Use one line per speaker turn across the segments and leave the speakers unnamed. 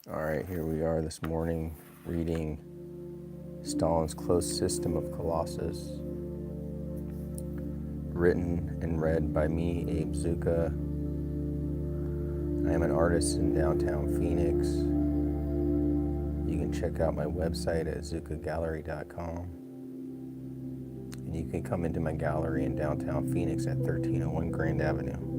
All right, here we are this morning reading Stalin's Closed System of Colossus, written and read by me, Abe Zucca. I am an artist in downtown Phoenix. You can check out my website at zuccagallery.com. And you can come into my gallery in downtown Phoenix at 1301 Grand Avenue.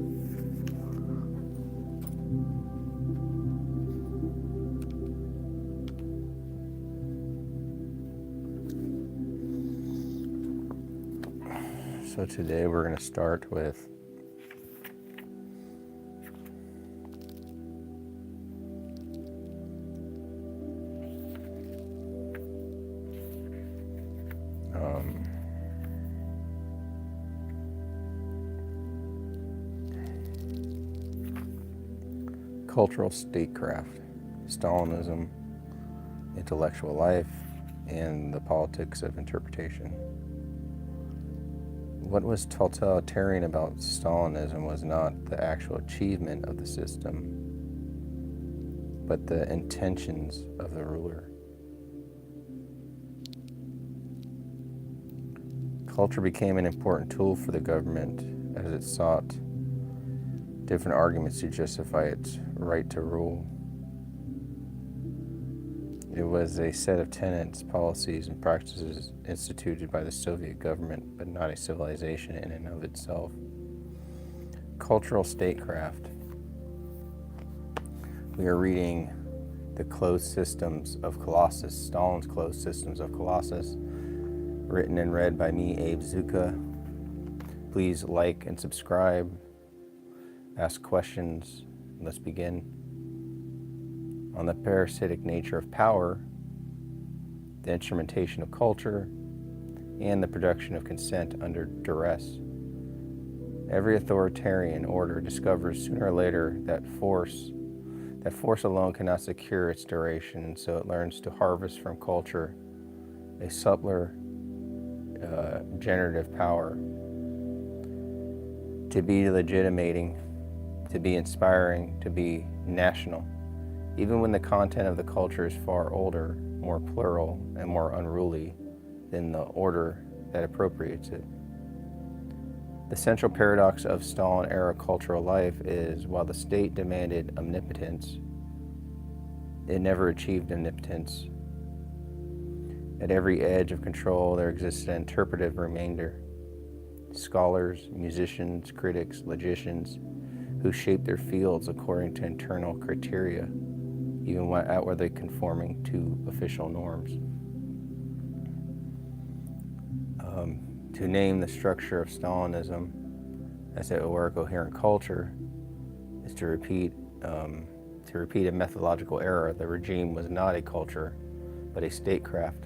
So today we're going to start with cultural statecraft, Stalinism, intellectual life, and the politics of interpretation. What was totalitarian about Stalinism was not the actual achievement of the system, but the intentions of the ruler. Culture became an important tool for the government as it sought different arguments to justify its right to rule. It was a set of tenets, policies, and practices instituted by the Soviet government, but not a civilization in and of itself. Cultural statecraft. We are reading the Closed Systems of Colossus, Stalin's Closed Systems of Colossus, written and read by me, Abe Zucca. Please like and subscribe. Ask questions. Let's begin. On the parasitic nature of power, the instrumentation of culture, and the production of consent under duress. Every authoritarian order discovers sooner or later that force alone cannot secure its duration, and so it learns to harvest from culture a subtler generative power, to be legitimating, to be inspiring, to be national, even when the content of the culture is far older, more plural, and more unruly than the order that appropriates it. The central paradox of Stalin-era cultural life is, while the state demanded omnipotence, it never achieved omnipotence. At every edge of control, there existed an interpretive remainder. Scholars, musicians, critics, logicians, who shaped their fields according to internal criteria, even when outwardly conforming to official norms. To name the structure of Stalinism as it were a coherent culture is to repeat a methodological error. The regime was not a culture, but a statecraft,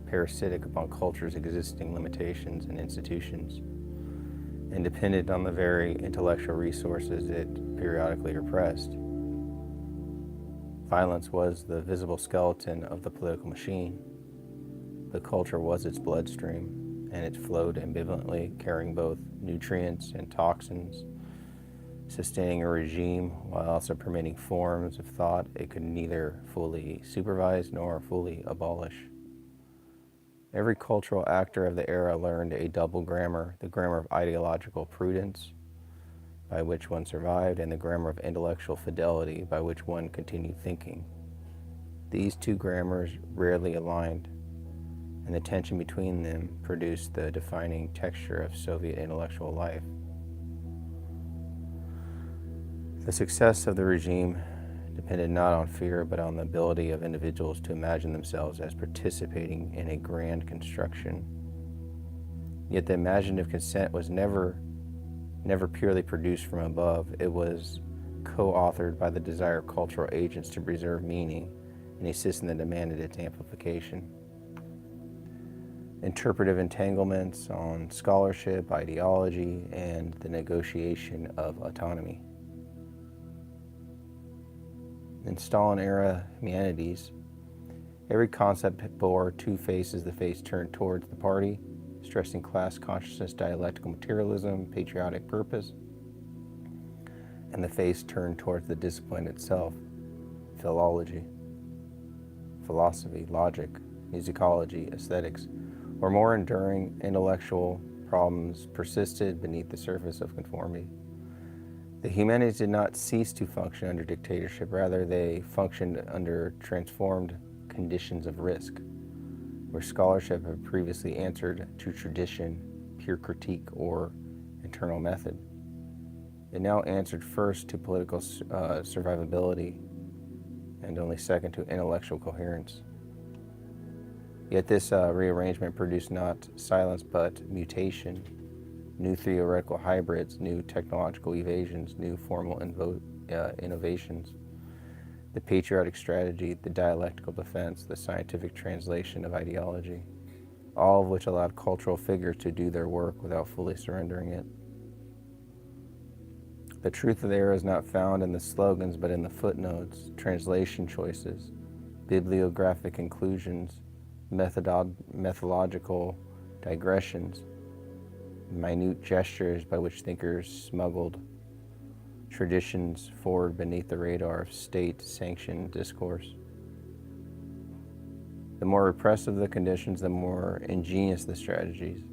parasitic upon culture's existing limitations and institutions, and dependent on the very intellectual resources it periodically repressed. Violence was the visible skeleton of the political machine. The culture was its bloodstream, and it flowed ambivalently, carrying both nutrients and toxins, sustaining a regime while also permitting forms of thought it could neither fully supervise nor fully abolish. Every cultural actor of the era learned a double grammar, the grammar of ideological prudence, by which one survived, and the grammar of intellectual fidelity, by which one continued thinking. These two grammars rarely aligned, and the tension between them produced the defining texture of Soviet intellectual life. The success of the regime depended not on fear, but on the ability of individuals to imagine themselves as participating in a grand construction. Yet the imaginative consent was never purely produced from above. It was co-authored by the desire of cultural agents to preserve meaning in a system that demanded its amplification. Interpretive entanglements on scholarship, ideology, and the negotiation of autonomy. In Stalin-era humanities, every concept bore two faces: the face turned towards the party, stressing class consciousness, dialectical materialism, patriotic purpose, and the face turned towards the discipline itself, philology. philosophy, logic, musicology, aesthetics, or more enduring intellectual problems persisted beneath the surface of conformity. The humanities did not cease to function under dictatorship, rather they functioned under transformed conditions of risk, where scholarship had previously answered to tradition, pure critique, or internal method. It now answered first to political survivability and only second to intellectual coherence. Yet this rearrangement produced not silence but mutation, new theoretical hybrids, new technological evasions, new formal innovations, the patriotic strategy, the dialectical defense, the scientific translation of ideology, all of which allowed cultural figures to do their work without fully surrendering it. The truth of the era is not found in the slogans, but in the footnotes, translation choices, bibliographic inclusions, methodological digressions, minute gestures by which thinkers smuggled traditions forward beneath the radar of state-sanctioned discourse. The more repressive the conditions, the more ingenious the strategies.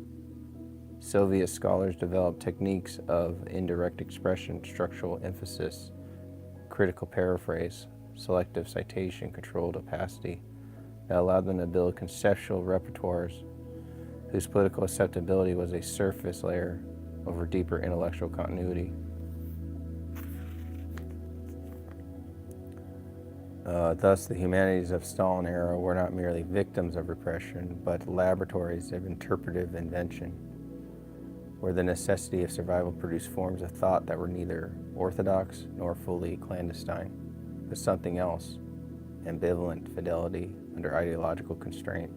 Soviet scholars developed techniques of indirect expression, structural emphasis, critical paraphrase, selective citation, controlled opacity, that allowed them to build conceptual repertoires whose political acceptability was a surface layer over deeper intellectual continuity. Thus, the humanities of Stalin era were not merely victims of repression, but laboratories of interpretive invention, where the necessity of survival produced forms of thought that were neither orthodox nor fully clandestine, but something else, ambivalent fidelity under ideological constraint.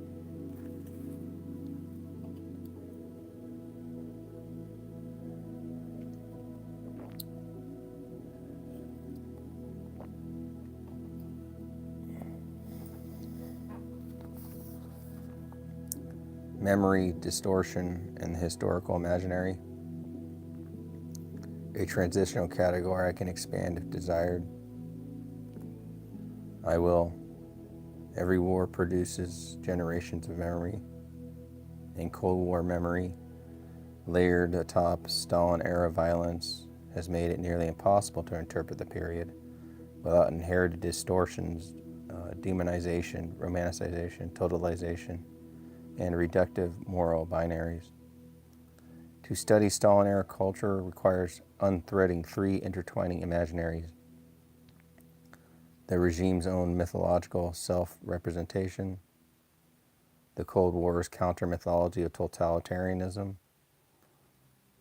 Memory, distortion, and the historical imaginary. A transitional category I can expand if desired. I will. Every war produces generations of memory. And Cold War memory, layered atop Stalin-era violence, has made it nearly impossible to interpret the period without inherited distortions, demonization, romanticization, totalization, and reductive moral binaries. To study Stalin-era culture requires unthreading three intertwining imaginaries: the regime's own mythological self-representation, the Cold War's counter-mythology of totalitarianism,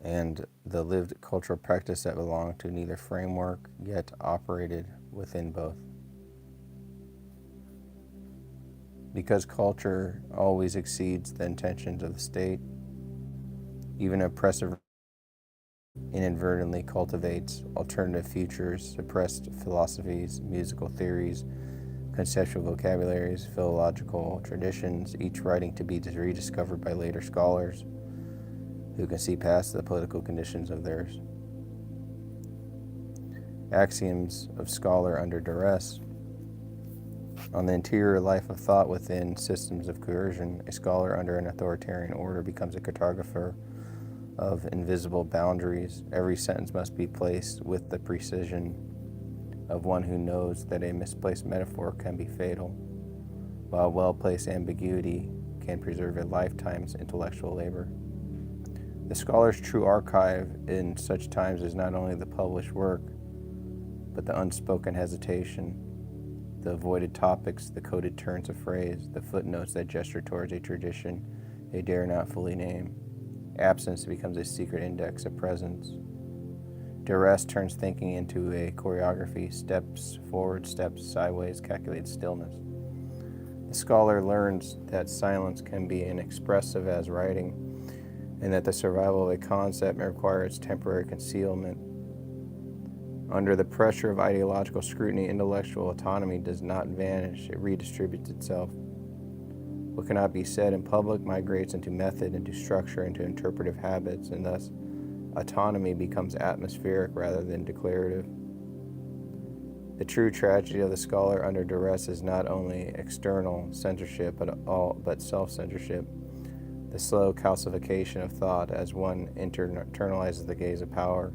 and the lived cultural practice that belonged to neither framework yet operated within both. Because culture always exceeds the intentions of the state, even oppressive inadvertently cultivates alternative futures, suppressed philosophies, musical theories, conceptual vocabularies, philological traditions, each writing to be rediscovered by later scholars who can see past the political conditions of theirs. Axioms of scholar under duress. On the interior life of thought within systems of coercion, a scholar under an authoritarian order becomes a cartographer of invisible boundaries. Every sentence must be placed with the precision of one who knows that a misplaced metaphor can be fatal, while well-placed ambiguity can preserve a lifetime's intellectual labor. The scholar's true archive in such times is not only the published work, but the unspoken hesitation, the avoided topics, the coded turns of phrase, the footnotes that gesture towards a tradition they dare not fully name. Absence becomes a secret index of presence. Duress turns thinking into a choreography, steps forward, steps sideways, calculated stillness. The scholar learns that silence can be as expressive as writing, and that the survival of a concept may require its temporary concealment. Under the pressure of ideological scrutiny, intellectual autonomy does not vanish, it redistributes itself. What cannot be said in public migrates into method, into structure, into interpretive habits, and thus autonomy becomes atmospheric rather than declarative. The true tragedy of the scholar under duress is not only external censorship, but self-censorship, the slow calcification of thought as one internalizes the gaze of power,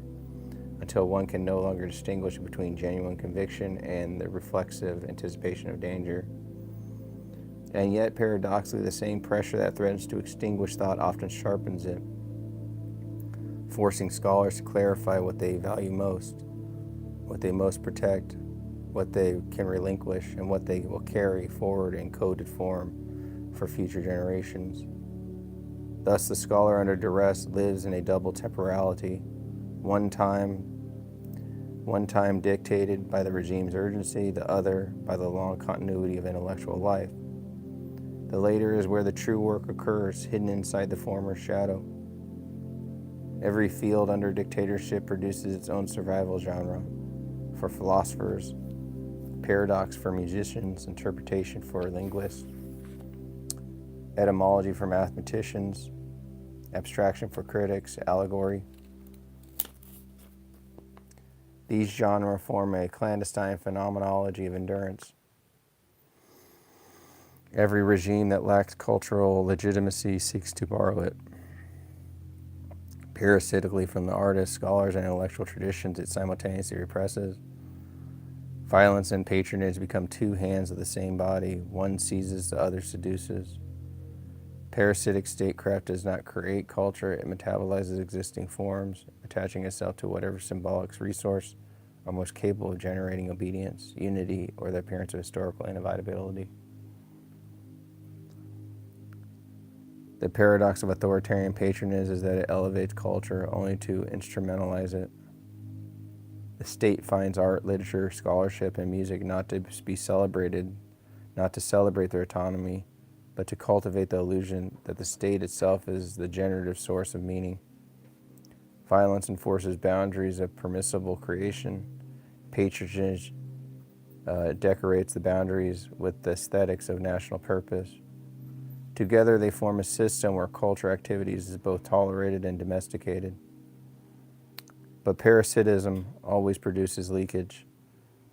until one can no longer distinguish between genuine conviction and the reflexive anticipation of danger. And yet, paradoxically, the same pressure that threatens to extinguish thought often sharpens it, forcing scholars to clarify what they value most, what they most protect, what they can relinquish, and what they will carry forward in coded form for future generations. Thus, the scholar under duress lives in a double temporality, one time dictated by the regime's urgency, the other by the long continuity of intellectual life. The later is where the true work occurs, hidden inside the former's shadow. Every field under dictatorship produces its own survival genre. For philosophers, paradox for musicians, interpretation for linguists, etymology for mathematicians, abstraction for critics, allegory. These genres form a clandestine phenomenology of endurance. Every regime that lacks cultural legitimacy seeks to borrow it. Parasitically from the artists, scholars, and intellectual traditions it simultaneously represses. Violence and patronage become two hands of the same body. One seizes, the other seduces. Parasitic statecraft does not create culture, it metabolizes existing forms, attaching itself to whatever symbolic resource are most capable of generating obedience, unity, or the appearance of historical inevitability. The paradox of authoritarian patronage is that it elevates culture only to instrumentalize it. The state finds art, literature, scholarship, and music not to be celebrated, not to celebrate their autonomy, but to cultivate the illusion that the state itself is the generative source of meaning. Violence enforces boundaries of permissible creation. Patronage decorates the boundaries with the aesthetics of national purpose. Together they form a system where culture activities is both tolerated and domesticated. But parasitism always produces leakage.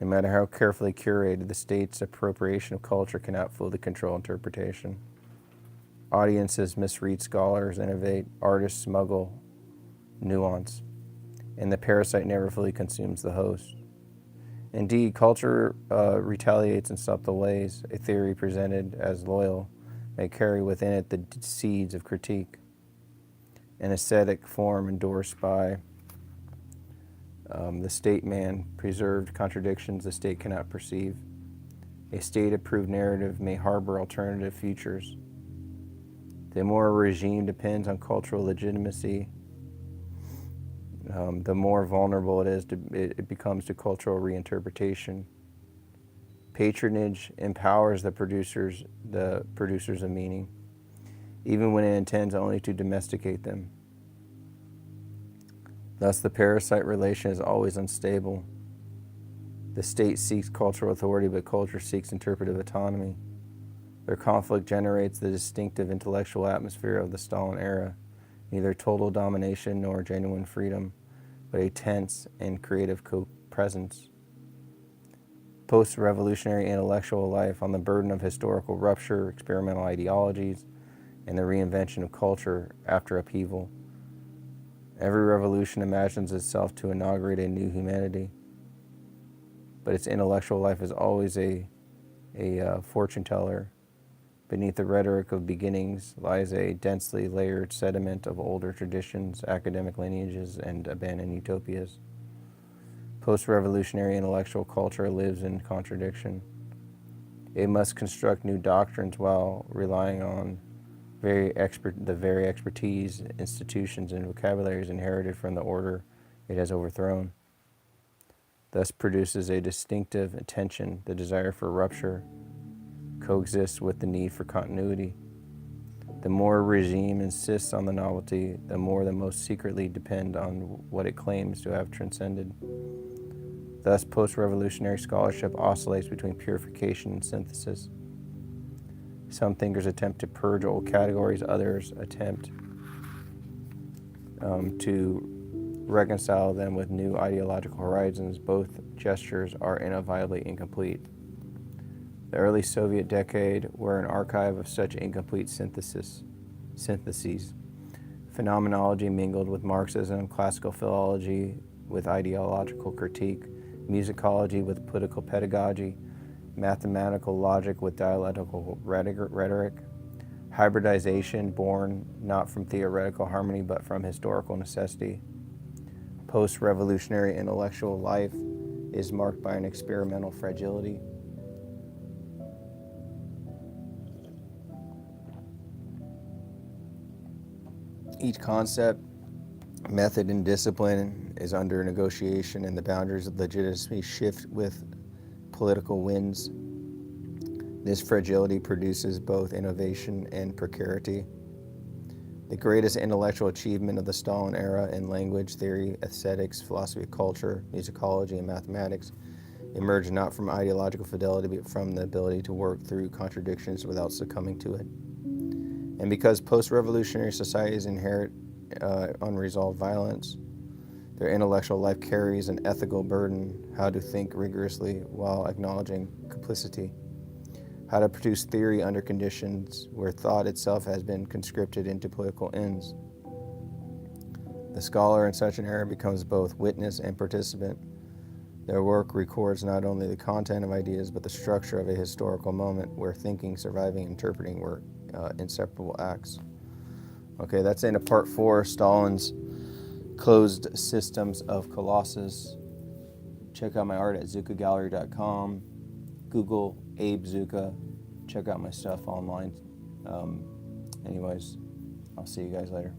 No matter how carefully curated, the state's appropriation of culture cannot fully control interpretation. Audiences misread scholars, innovate, artists smuggle nuance, and the parasite never fully consumes the host. Indeed, culture retaliates in subtle ways. A theory presented as loyal may carry within it the seeds of critique. An aesthetic form endorsed by the state man preserved contradictions the state cannot perceive. A state-approved narrative may harbor alternative futures. The more a regime depends on cultural legitimacy, the more vulnerable it becomes to cultural reinterpretation. Patronage empowers the producers of meaning, even when it intends only to domesticate them. Thus, the parasite relation is always unstable. The state seeks cultural authority, but culture seeks interpretive autonomy. Their conflict generates the distinctive intellectual atmosphere of the Stalin era, neither total domination nor genuine freedom, but a tense and creative co-presence. Post-revolutionary intellectual life on the burden of historical rupture, experimental ideologies, and the reinvention of culture after upheaval. Every revolution imagines itself to inaugurate a new humanity, but its intellectual life is always a fortune teller. Beneath the rhetoric of beginnings lies a densely layered sediment of older traditions, academic lineages, and abandoned utopias. Post-revolutionary intellectual culture lives in contradiction. It must construct new doctrines while relying on the very expertise, institutions, and vocabularies inherited from the order it has overthrown. Thus produces a distinctive tension. The desire for rupture coexists with the need for continuity. The more a regime insists on the novelty, the more the most secretly depend on what it claims to have transcended. Thus, post-revolutionary scholarship oscillates between purification and synthesis. Some thinkers attempt to purge old categories, others attempt to reconcile them with new ideological horizons, both gestures are inevitably incomplete. The early Soviet decade were an archive of such incomplete syntheses. Phenomenology mingled with Marxism, classical philology with ideological critique, musicology with political pedagogy, mathematical logic with dialectical rhetoric, hybridization born not from theoretical harmony but from historical necessity. Post-revolutionary intellectual life is marked by an experimental fragility. Each concept, method, and discipline is under negotiation, and the boundaries of legitimacy shift with political winds. This fragility produces both innovation and precarity. The greatest intellectual achievement of the Stalin era in language, theory, aesthetics, philosophy of culture, musicology, and mathematics emerged not from ideological fidelity, but from the ability to work through contradictions without succumbing to it. And because post-revolutionary societies inherit unresolved violence, their intellectual life carries an ethical burden: how to think rigorously while acknowledging complicity, how to produce theory under conditions where thought itself has been conscripted into political ends. The scholar in such an era becomes both witness and participant. Their work records not only the content of ideas, but the structure of a historical moment where thinking, surviving, and interpreting were inseparable acts. Okay, that's into part 4, Stalin's Closed Systems of Colossus. Check out my art at zuccagallery.com. Google Abe Zucca. Check out my stuff online. Anyways, I'll see you guys later.